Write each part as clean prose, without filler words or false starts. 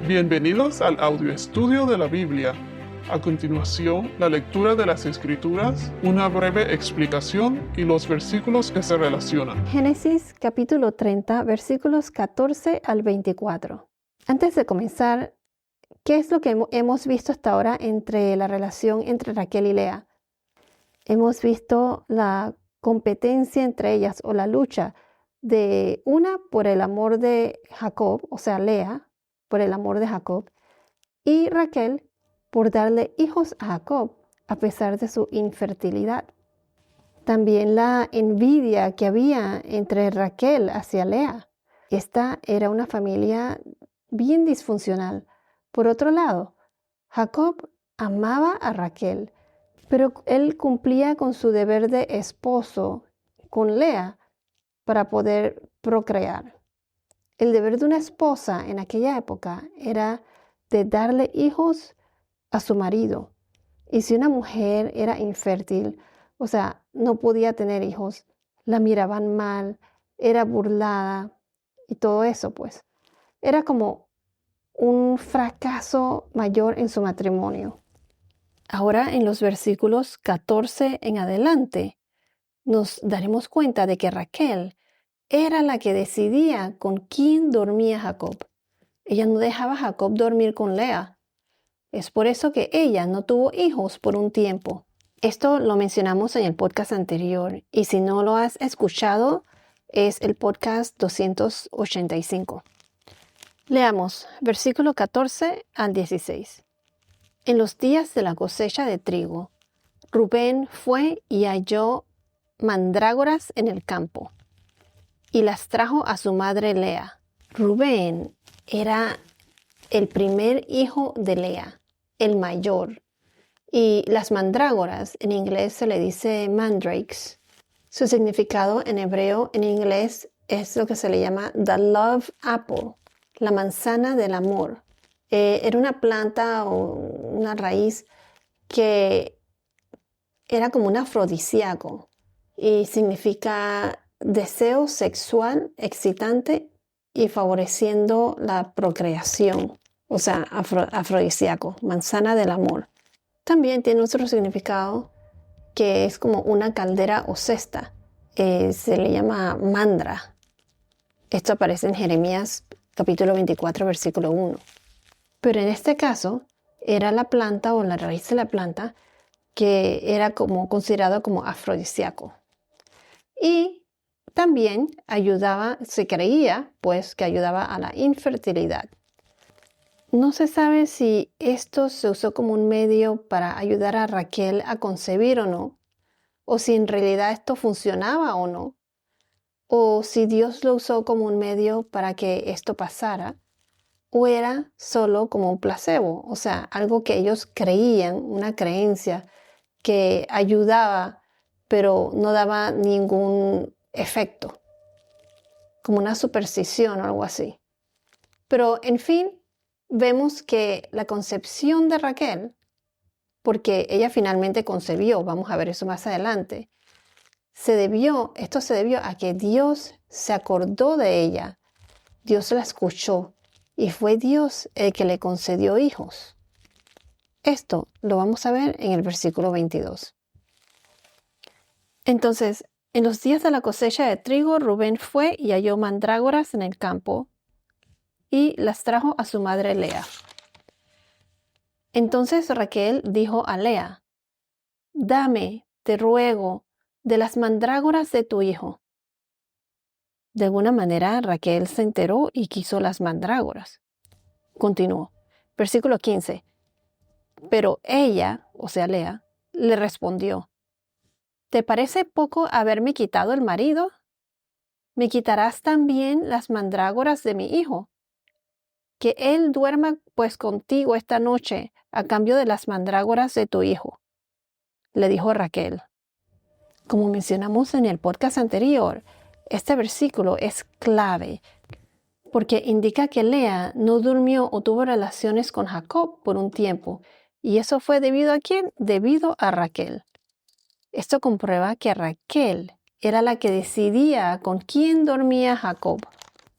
Bienvenidos al audio estudio de la Biblia. A continuación, la lectura de las Escrituras, una breve explicación y los versículos que se relacionan. Génesis capítulo 30, versículos 14 al 24. Antes de comenzar, ¿qué es lo que hemos visto hasta ahora entre la relación entre Raquel y Lea? Hemos visto la competencia entre ellas o la lucha de una por el amor de Jacob, o sea, Lea, por el amor de Jacob, y Raquel por darle hijos a Jacob a pesar de su infertilidad. También la envidia que había entre Raquel hacia Lea. Esta era una familia bien disfuncional. Por otro lado, Jacob amaba a Raquel, pero él cumplía con su deber de esposo con Lea para poder procrear. El deber de una esposa en aquella época era de darle hijos a su marido. Y si una mujer era infértil, o sea, no podía tener hijos, la miraban mal, era burlada y todo eso, pues. Era como un fracaso mayor en su matrimonio. Ahora, en los versículos 14 en adelante, nos daremos cuenta de que Raquel era la que decidía con quién dormía Jacob. Ella no dejaba a Jacob dormir con Lea. Es por eso que ella no tuvo hijos por un tiempo. Esto lo mencionamos en el podcast anterior y si no lo has escuchado, es el podcast 285. Leamos versículo 14 al 16. En los días de la cosecha de trigo, Rubén fue y halló mandrágoras en el campo y las trajo a su madre Lea. Rubén era el primer hijo de Lea, el mayor. Y las mandrágoras, en inglés se le dice mandrakes. Su significado en hebreo, en inglés, es lo que se le llama the love apple, la manzana del amor. Era una planta o una raíz que era como un afrodisíaco y significa deseo sexual excitante y favoreciendo la procreación, o sea, afrodisíaco, manzana del amor. También tiene otro significado que es como una caldera o cesta, se le llama mandra. Esto aparece en Jeremías capítulo 24, versículo 1. Pero en este caso era la planta o la raíz de la planta que era como considerado como afrodisíaco. Y también ayudaba, se creía, pues, que ayudaba a la infertilidad. No se sabe si esto se usó como un medio para ayudar a Raquel a concebir o no, o si en realidad esto funcionaba o no, o si Dios lo usó como un medio para que esto pasara, o era solo como un placebo, o sea, algo que ellos creían, una creencia que ayudaba, pero no daba ningún efecto, como una superstición o algo así. Pero, en fin, vemos que la concepción de Raquel, porque ella finalmente concebió, vamos a ver eso más adelante, esto se debió a que Dios se acordó de ella, Dios la escuchó y fue Dios el que le concedió hijos. Esto lo vamos a ver en el versículo 22. Entonces, en los días de la cosecha de trigo, Rubén fue y halló mandrágoras en el campo y las trajo a su madre Lea. Entonces Raquel dijo a Lea: «Dame, te ruego, de las mandrágoras de tu hijo». De alguna manera Raquel se enteró y quiso las mandrágoras. Continuó. Versículo 15. Pero ella, o sea Lea, le respondió: «¿Te parece poco haberme quitado el marido? ¿Me quitarás también las mandrágoras de mi hijo? Que él duerma pues contigo esta noche a cambio de las mandrágoras de tu hijo», le dijo Raquel. Como mencionamos en el podcast anterior, este versículo es clave porque indica que Lea no durmió o tuvo relaciones con Jacob por un tiempo. ¿Y eso fue debido a quién? Debido a Raquel. Esto comprueba que Raquel era la que decidía con quién dormía Jacob.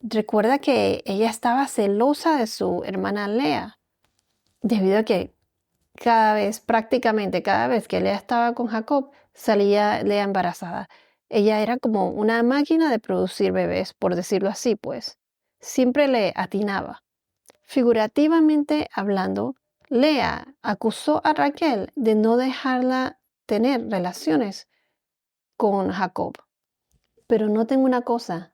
recuerda que ella estaba celosa de su hermana Lea, debido a que prácticamente cada vez que Lea estaba con Jacob, salía Lea embarazada. Ella era como una máquina de producir bebés, por decirlo así, pues. Siempre le atinaba. Figurativamente hablando, Lea acusó a Raquel de no dejarla tener relaciones con Jacob. Pero noten una cosa,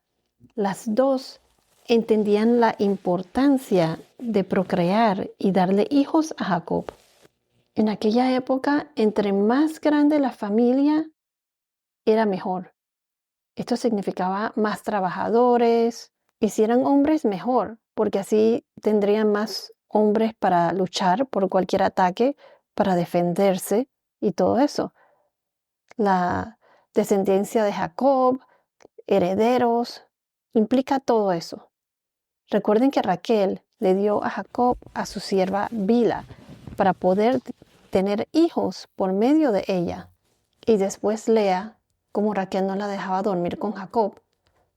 las dos entendían la importancia de procrear y darle hijos a Jacob. En aquella época, entre más grande la familia, era mejor. Esto significaba más trabajadores, y si eran hombres, mejor, porque así tendrían más hombres para luchar por cualquier ataque, para defenderse y todo eso. La descendencia de Jacob, herederos, implica todo eso. Recuerden que Raquel le dio a Jacob a su sierva Bila para poder tener hijos por medio de ella. Y después Lea, como Raquel no la dejaba dormir con Jacob,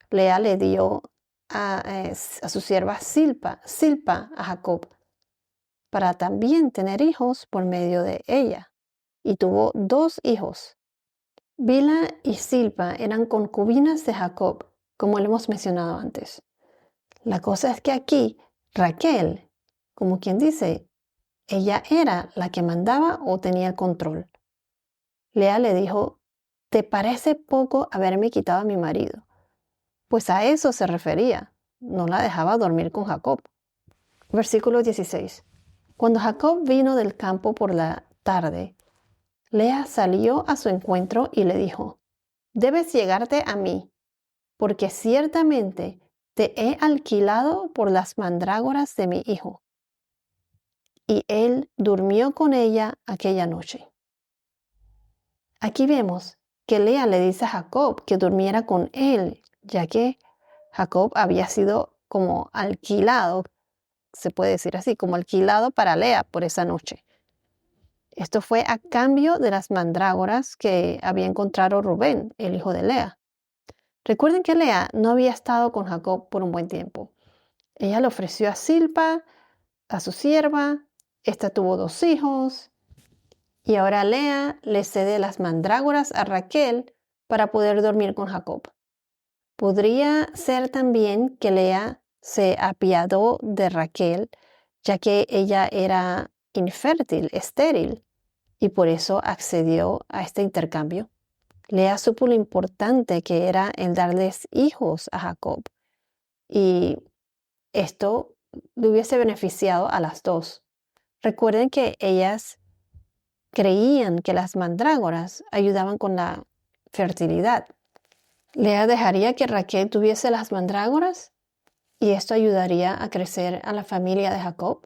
Lea le dio a su sierva Silpa a Jacob para también tener hijos por medio de ella. Y tuvo 2 hijos. Bila y Silpa eran concubinas de Jacob, como lo hemos mencionado antes. La cosa es que aquí Raquel, como quien dice, ella era la que mandaba o tenía el control. Lea le dijo, ¿te parece poco haberme quitado a mi marido? Pues a eso se refería. No la dejaba dormir con Jacob. Versículo 16. Cuando Jacob vino del campo por la tarde, Lea salió a su encuentro y le dijo, debes llegarte a mí, porque ciertamente te he alquilado por las mandrágoras de mi hijo. Y él durmió con ella aquella noche. Aquí vemos que Lea le dice a Jacob que durmiera con él, ya que Jacob había sido como alquilado, se puede decir así, como alquilado para Lea por esa noche. Esto fue a cambio de las mandrágoras que había encontrado Rubén, el hijo de Lea. Recuerden que Lea no había estado con Jacob por un buen tiempo. Ella le ofreció a Silpa, a su sierva, esta tuvo 2 hijos, y ahora Lea le cede las mandrágoras a Raquel para poder dormir con Jacob. Podría ser también que Lea se apiadó de Raquel, ya que ella era infértil, estéril, y por eso accedió a este intercambio. Lea supo lo importante que era el darles hijos a Jacob, y esto le hubiese beneficiado a las dos. Recuerden que ellas creían que las mandrágoras ayudaban con la fertilidad. Lea dejaría que Raquel tuviese las mandrágoras y esto ayudaría a crecer a la familia de Jacob.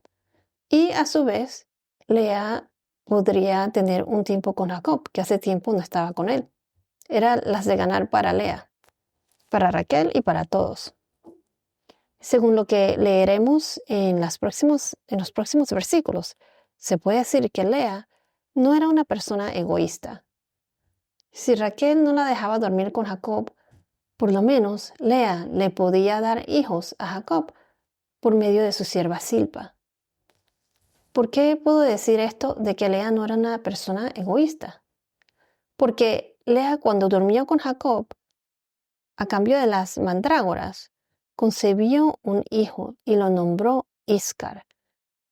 Y a su vez, Lea podría tener un tiempo con Jacob, que hace tiempo no estaba con él. Eran las de ganar para Lea, para Raquel y para todos. Según lo que leeremos en los próximos versículos, se puede decir que Lea no era una persona egoísta. Si Raquel no la dejaba dormir con Jacob, por lo menos Lea le podía dar hijos a Jacob por medio de su sierva Silpa. ¿Por qué puedo decir esto de que Lea no era una persona egoísta? Porque Lea, cuando durmió con Jacob, a cambio de las mandrágoras, concebió un hijo y lo nombró Iscar.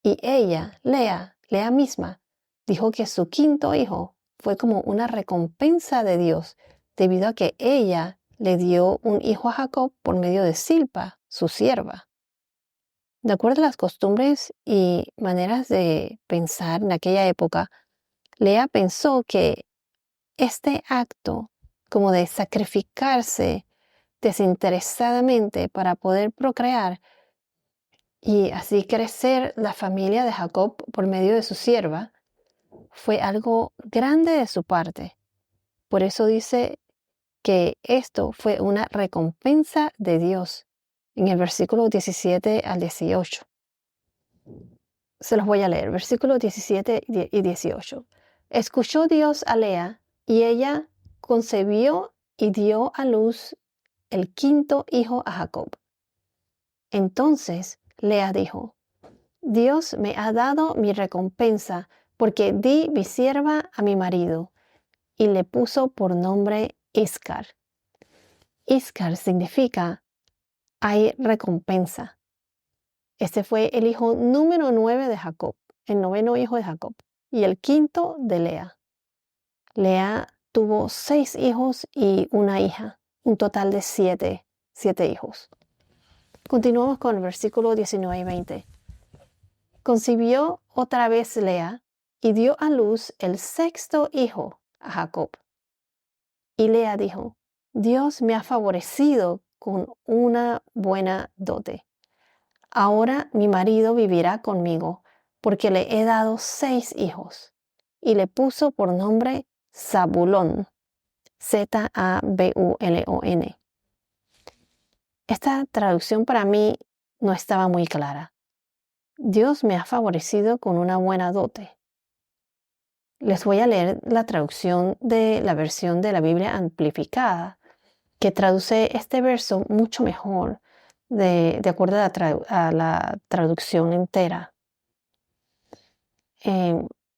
Y ella, Lea misma, dijo que su 5.º hijo fue como una recompensa de Dios, debido a que ella le dio un hijo a Jacob por medio de Silpa, su sierva. De acuerdo a las costumbres y maneras de pensar en aquella época, Lea pensó que este acto, como de sacrificarse desinteresadamente para poder procrear y así crecer la familia de Jacob por medio de su sierva, fue algo grande de su parte. Por eso dice que esto fue una recompensa de Dios, en el versículo 17 al 18. Se los voy a leer, versículos 17 y 18. Escuchó Dios a Lea, y ella concebió y dio a luz el 5.º hijo a Jacob. Entonces Lea dijo, Dios me ha dado mi recompensa, porque di mi sierva a mi marido, y le puso por nombre Iscar. Iscar significa hay recompensa. Este fue el hijo número 9 de Jacob, el noveno hijo de Jacob, y el quinto de Lea. Lea tuvo 6 hijos y una hija, un total de 7 hijos. Continuamos con el versículo 19 y 20. Concibió otra vez Lea y dio a luz el 6º hijo a Jacob. Y Lea dijo, Dios me ha favorecido con una buena dote. Ahora mi marido vivirá conmigo, porque le he dado 6 hijos. Y le puso por nombre Zabulón, Zabulon. Esta traducción para mí no estaba muy clara. Dios me ha favorecido con una buena dote. Les voy a leer la traducción de la versión de la Biblia amplificada, que traduce este verso mucho mejor de acuerdo a la traducción entera.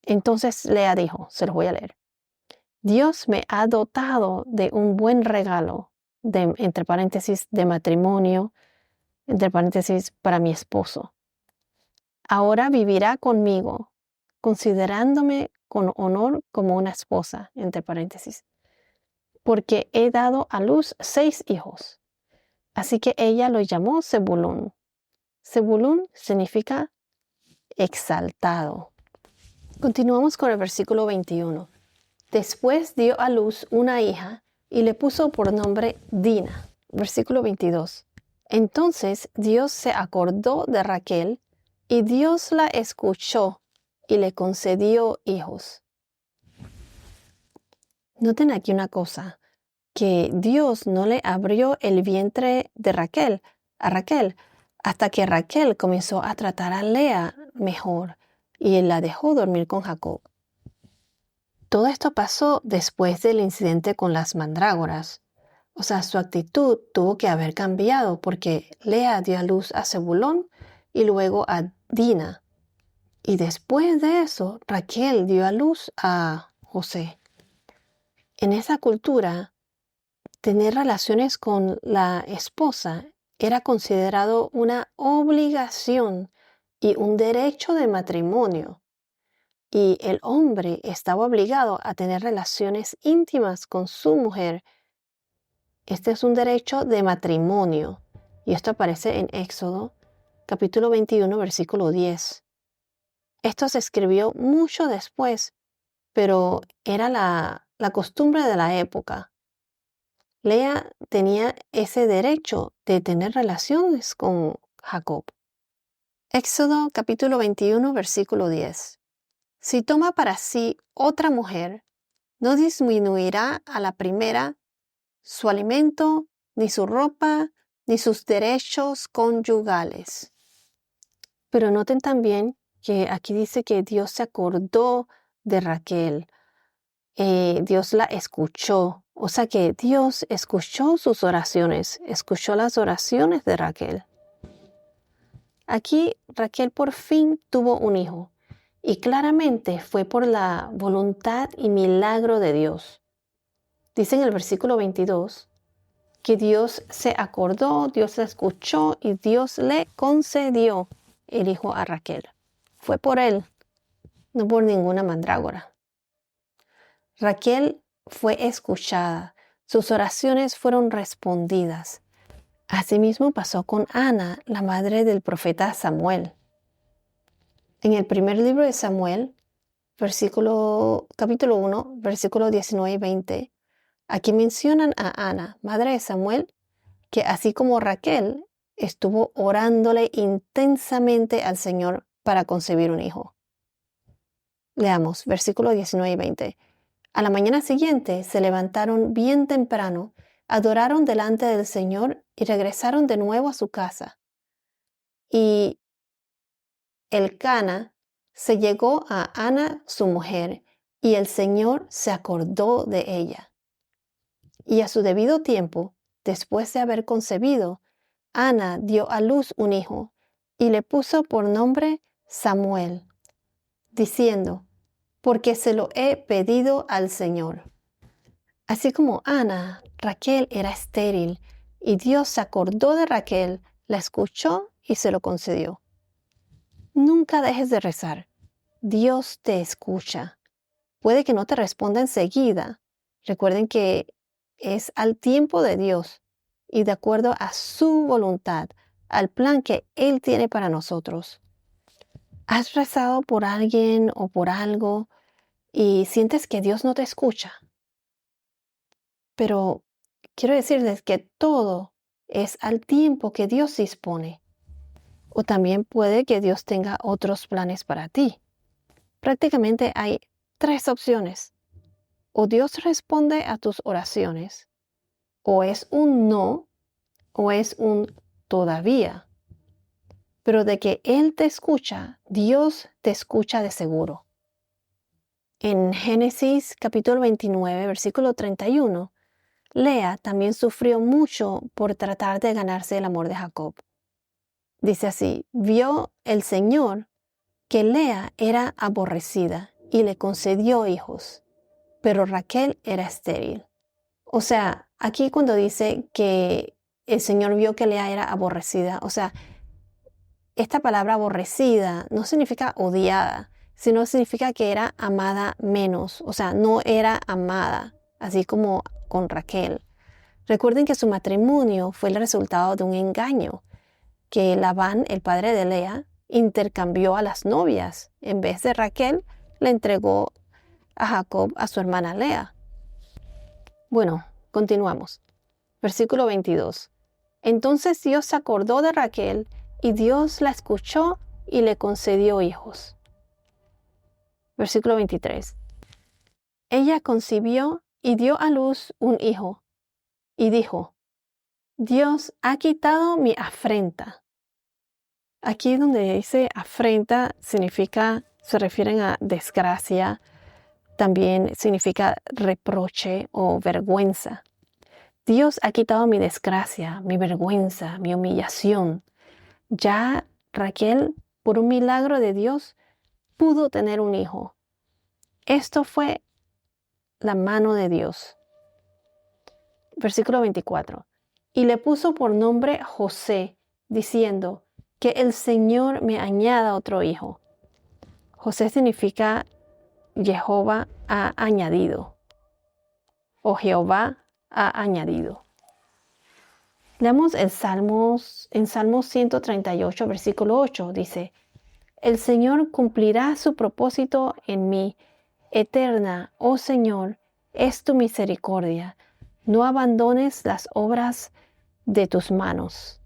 Entonces Lea dijo, se los voy a leer. Dios me ha dotado de un buen regalo, entre paréntesis, de matrimonio, entre paréntesis, para mi esposo. Ahora vivirá conmigo, considerándome con honor como una esposa, entre paréntesis, porque he dado a luz 6 hijos. Así que ella lo llamó Zebulón. Zebulón significa exaltado. Continuamos con el versículo 21. Después dio a luz una hija y le puso por nombre Dina. Versículo 22. Entonces Dios se acordó de Raquel y Dios la escuchó y le concedió hijos. Noten aquí una cosa, que Dios no le abrió el vientre de Raquel, a Raquel, hasta que Raquel comenzó a tratar a Lea mejor y la dejó dormir con Jacob. Todo esto pasó después del incidente con las mandrágoras. O sea, su actitud tuvo que haber cambiado porque Lea dio a luz a Zebulón y luego a Dina. Y después de eso, Raquel dio a luz a José. En esa cultura, tener relaciones con la esposa era considerado una obligación y un derecho de matrimonio. Y el hombre estaba obligado a tener relaciones íntimas con su mujer. Este es un derecho de matrimonio. Y esto aparece en Éxodo, capítulo 21, versículo 10. Esto se escribió mucho después, pero era la costumbre de la época. Lea tenía ese derecho de tener relaciones con Jacob. Éxodo capítulo 21, versículo 10. Si toma para sí otra mujer, no disminuirá a la primera su alimento, ni su ropa, ni sus derechos conyugales. Pero noten también que aquí dice que Dios se acordó de Raquel. Dios la escuchó. O sea que Dios escuchó sus oraciones, escuchó las oraciones de Raquel. Aquí Raquel por fin tuvo un hijo. Y claramente fue por la voluntad y milagro de Dios. Dice en el versículo 22 que Dios se acordó, Dios la escuchó y Dios le concedió el hijo a Raquel. Fue por él, no por ninguna mandrágora. Raquel fue escuchada, sus oraciones fueron respondidas. Asimismo pasó con Ana, la madre del profeta Samuel. En el primer libro de Samuel, capítulo 1, versículos 19 y 20, aquí mencionan a Ana, madre de Samuel, que así como Raquel, estuvo orándole intensamente al Señor para concebir un hijo. Leamos, versículos 19 y 20. A la mañana siguiente se levantaron bien temprano, adoraron delante del Señor y regresaron de nuevo a su casa. Y Elcana se llegó a Ana, su mujer, y el Señor se acordó de ella. Y a su debido tiempo, después de haber concebido, Ana dio a luz un hijo y le puso por nombre Samuel, diciendo, porque se lo he pedido al Señor. Así como Ana, Raquel era estéril y Dios se acordó de Raquel, la escuchó y se lo concedió. Nunca dejes de rezar. Dios te escucha. Puede que no te responda enseguida. Recuerden que es al tiempo de Dios y de acuerdo a su voluntad, al plan que Él tiene para nosotros. ¿Has rezado por alguien o por algo y sientes que Dios no te escucha? Pero quiero decirles que todo es al tiempo que Dios dispone. O también puede que Dios tenga otros planes para ti. Prácticamente hay 3 opciones. O Dios responde a tus oraciones, o es un no, o es un todavía. Pero de que Él te escucha, Dios te escucha de seguro. En Génesis capítulo 29, versículo 31, Lea también sufrió mucho por tratar de ganarse el amor de Jacob. Dice así, vio el Señor que Lea era aborrecida y le concedió hijos, pero Raquel era estéril. O sea, aquí cuando dice que el Señor vio que Lea era aborrecida, o sea, esta palabra aborrecida no significa odiada, sino significa que era amada menos, o sea, no era amada, así como con Raquel. Recuerden que su matrimonio fue el resultado de un engaño, que Labán, el padre de Lea, intercambió a las novias. En vez de Raquel, le entregó a Jacob a su hermana Lea. Bueno, continuamos. Versículo 22. Entonces Dios se acordó de Raquel y Dios la escuchó y le concedió hijos. Versículo 23. Ella concibió y dio a luz un hijo y dijo, Dios ha quitado mi afrenta. Aquí donde dice afrenta se refieren a desgracia, también significa reproche o vergüenza. Dios ha quitado mi desgracia, mi vergüenza, mi humillación. Ya Raquel, por un milagro de Dios, pudo tener un hijo. Esto fue la mano de Dios. Versículo 24. Y le puso por nombre José, diciendo, que el Señor me añada otro hijo. José significa Jehová ha añadido o Jehová ha añadido. Leamos en Salmos 138, versículo 8, dice, el Señor cumplirá su propósito en mí. Eterna, oh Señor, es tu misericordia. No abandones las obras de tus manos.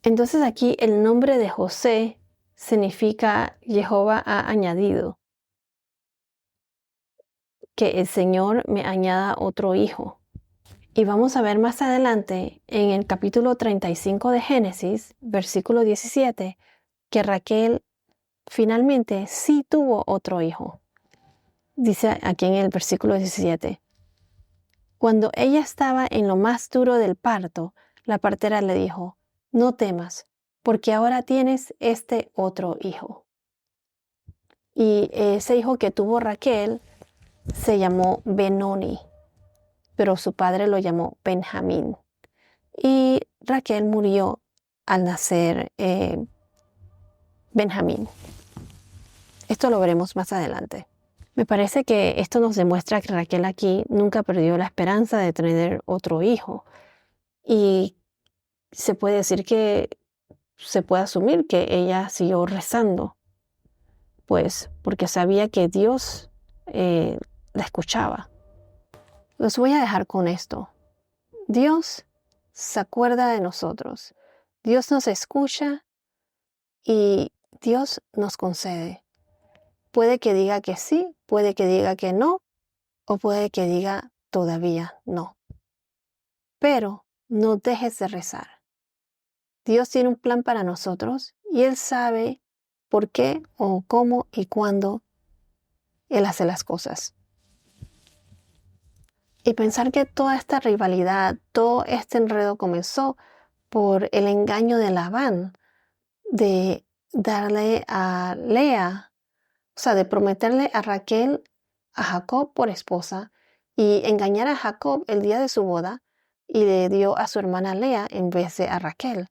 Entonces aquí el nombre de José significa Jehová ha añadido. Que el Señor me añada otro hijo. Y vamos a ver más adelante en el capítulo 35 de Génesis, versículo 17, que Raquel finalmente sí tuvo otro hijo. Dice aquí en el versículo 17, cuando ella estaba en lo más duro del parto, la partera le dijo, no temas, porque ahora tienes este otro hijo. Y ese hijo que tuvo Raquel se llamó Benoni, pero su padre lo llamó Benjamín. Y Raquel murió al nacer Benjamín. Esto lo veremos más adelante. Me parece que esto nos demuestra que Raquel aquí nunca perdió la esperanza de tener otro hijo. Y se puede decir que se puede asumir que ella siguió rezando, pues porque sabía que Dios la escuchaba. Los voy a dejar con esto. Dios se acuerda de nosotros. Dios nos escucha y Dios nos concede. Puede que diga que sí, puede que diga que no, o puede que diga todavía no. Pero no dejes de rezar. Dios tiene un plan para nosotros y Él sabe por qué o cómo y cuándo Él hace las cosas. Y pensar que toda esta rivalidad, todo este enredo comenzó por el engaño de Labán de darle a Lea, o sea, de prometerle a Raquel a Jacob por esposa y engañar a Jacob el día de su boda y le dio a su hermana Lea en vez de a Raquel.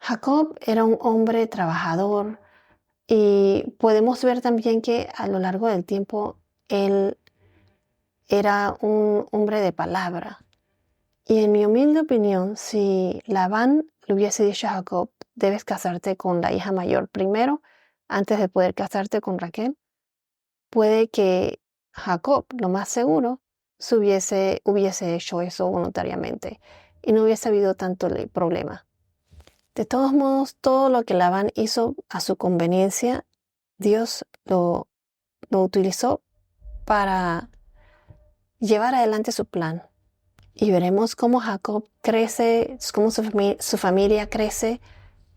Jacob era un hombre trabajador y podemos ver también que a lo largo del tiempo él era un hombre de palabra. Y en mi humilde opinión, si Labán le hubiese dicho a Jacob, debes casarte con la hija mayor primero, antes de poder casarte con Raquel, puede que Jacob, lo más seguro, hubiese hecho eso voluntariamente y no hubiese habido tanto problema. De todos modos, todo lo que Labán hizo a su conveniencia, Dios lo utilizó para llevar adelante su plan. Y veremos cómo Jacob crece, cómo su familia crece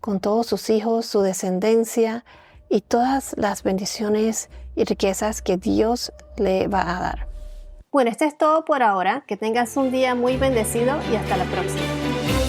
con todos sus hijos, su descendencia y todas las bendiciones y riquezas que Dios le va a dar. Bueno, esto es todo por ahora. Que tengas un día muy bendecido y hasta la próxima.